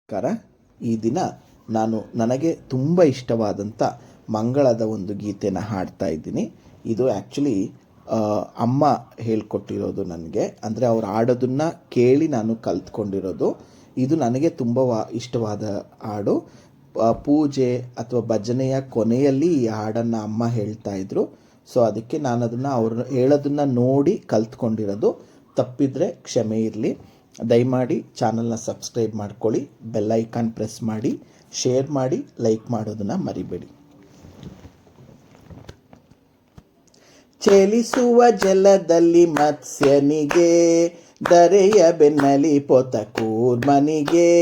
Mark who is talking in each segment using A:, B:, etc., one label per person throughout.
A: ನಮಸ್ಕಾರ. ಈ ದಿನ ನಾನು ನನಗೆ ತುಂಬ ಇಷ್ಟವಾದಂಥ ಮಂಗಳದ ಒಂದು ಗೀತೆನ ಹಾಡ್ತಾ ಇದ್ದೀನಿ. ಇದು ಆ್ಯಕ್ಚುಲಿ ಅಮ್ಮ ಹೇಳ್ಕೊಟ್ಟಿರೋದು ನನಗೆ. ಅಂದರೆ ಅವ್ರು ಹಾಡೋದನ್ನು ಕೇಳಿ ನಾನು ಕಲ್ತ್ಕೊಂಡಿರೋದು. ಇದು ನನಗೆ ತುಂಬ ಇಷ್ಟವಾದ ಹಾಡು. ಪೂಜೆ ಅಥವಾ ಭಜನೆಯ ಕೊನೆಯಲ್ಲಿ ಈ ಹಾಡನ್ನು ಅಮ್ಮ ಹೇಳ್ತಾ ಇದ್ರು. ಸೊ ಅದಕ್ಕೆ ನಾನು ಅದನ್ನು ಅವ್ರು ಹೇಳೋದನ್ನು ನೋಡಿ ಕಲ್ತ್ಕೊಂಡಿರೋದು. ತಪ್ಪಿದರೆ ಕ್ಷಮೆ ಇರಲಿ. ದಯಮಾಡಿ ಚಾನಲ್ನ ಸಬ್ಸ್ಕ್ರೈಬ್ ಮಾಡ್ಕೊಳ್ಳಿ, ಬೆಲ್ ಐಕಾನ್ ಪ್ರೆಸ್ ಮಾಡಿ, ಶೇರ್ ಮಾಡಿ, ಲೈಕ್ ಮಾಡೋದನ್ನು ಮರಿಬೇಡಿ. ಚಲಿಸುವ ಜಲದಲ್ಲಿ ಮತ್ಸ್ಯನಿಗೆ, ಧರೆಯ ಬೆನ್ನಲಿ ಪೊತ ಕೂರ್ಮನಿಗೆ,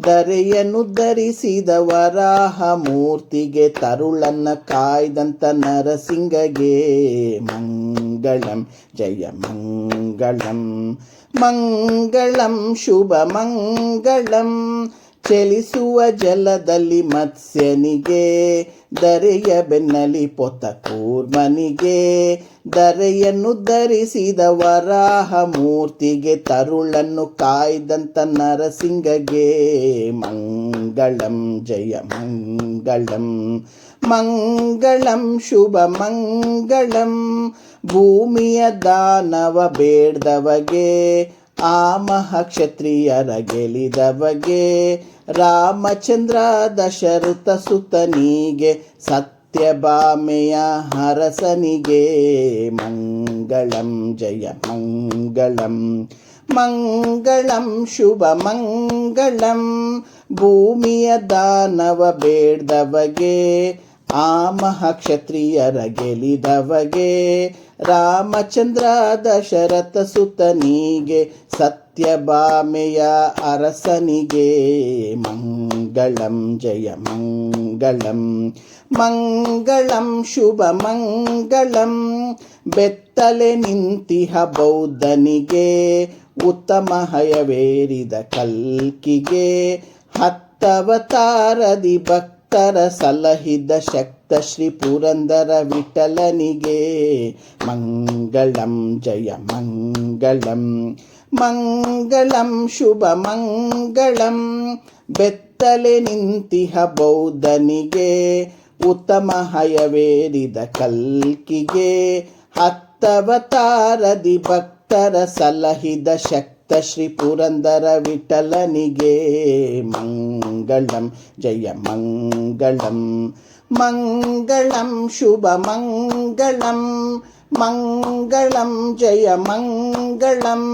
A: ಧರೆಯನ್ನು ಧರಿಸಿದ ವರಾಹ ಮೂರ್ತಿಗೆ, ತರುಳನ್ನ ಕಾಯ್ದಂತ ನರಸಿಂಗಗೆ ಮಂಗಳಂ ಜಯ ಮಂಗಳಂ, ಮಂಗಳಂ ಶುಭ ಮಂಗಳಂ. ಚಲಿಸುವ ಜಲದಲ್ಲಿ ಮತ್ಸ್ಯನಿಗೆ, ಧರೆಯ ಬೆನ್ನಲಿ ಪೊತ ಕೂರ್ಮನಿಗೆ, ಧರೆಯನ್ನು ಧರಿಸಿದ ವರಾಹ ಮೂರ್ತಿಗೆ, ತರುಳನ್ನು ಕಾಯ್ದಂತ ನರಸಿಂಗಗೆ ಮಂಗಳಂ ಜಯ ಮಂಗಳಂ, ಮಂಗಳಂ ಶುಭ ಮಂಗಳಂ. ಭೂಮಿಯ ದಾನವ ಬೇಡ್ದವಗೆ, ಆ ಮಹಾಕ್ಷತ್ರಿಯರ ಗೆಲಿದವಗೆ, ರಾಮಚಂದ್ರ ದಶರಥ ಸುತನಿಗೆ, ಸತ್ಯಭಾಮೆಯ ಅರಸನಿಗೆ ಮಂಗಳಂ ಜಯ ಮಂಗಳಂ, ಮಂಗಳಂ ಶುಭ ಮಂಗಳಂ. ಭೂಮಿಯ ದಾನವ ಬೇಡ್ದವಗೆ, ಆ ಮಹಾಕ್ಷತ್ರಿಯರ ಗೆಲಿದವಗೆ, ರಾಮಚಂದ್ರ ದಶರಥ ಸುತನಿಗೆ, ಸತ್ಯಭಾಮೆಯ ಅರಸನಿಗೆ ಮಂಗಳಂ ಜಯ ಮಂಗಳಂ, ಮಂಗಳಂ ಶುಭ ಮಂಗಳಂ. ಬೆತ್ತಲೆ ನಿಂತಿಹ ಬೌದ್ಧನಿಗೆ, ಉತ್ತಮ ಹಯವೇರಿದ ಕಲ್ಕಿಗೆ, ಹತ್ತವತಾರದಿ ಭಕ್ತರ ಸಲಹಿದ ಶಕ್ತ ಶ್ರೀ ಪುರಂದರ ವಿಠಲನಿಗೆ ಮಂಗಳಂ ಜಯ ಮಂಗಳಂ, ಮಂಗಳಂ ಶುಭ ಮಂಗಳಂ. ಬೆತ್ತಲೆ ನಿಂತಿಹ ಬೌದ್ಧನಿಗೆ, ಉತ್ತಮ ಹಯವೇರಿದ ಕಲ್ಕಿಗೆ, ಹತ್ತವತಾರದಿ ಭಕ್ತರ ಸಲಹಿದ ಶಕ್ತ ಶ್ರೀ ಪುರಂದರ ವಿಠಲನಿಗೆ ಮಂಗಳಂ ಜಯ ಮಂಗಳಂ, ಮಂಗಳಂ ಶುಭ ಮಂಗಳಂ, ಮಂಗಳಂ ಜಯ ಮಂಗಳಂ,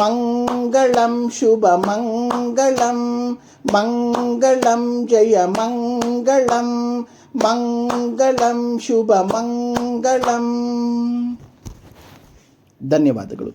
A: ಮಂಗಳಂ ಶುಭ ಮಂಗಳಂ, ಮಂಗಳಂ ಜಯ ಮಂಗಳಂ, ಮಂಗಳಂ ಶುಭ ಮಂಗಳಂ. ಧನ್ಯವಾದಗಳು.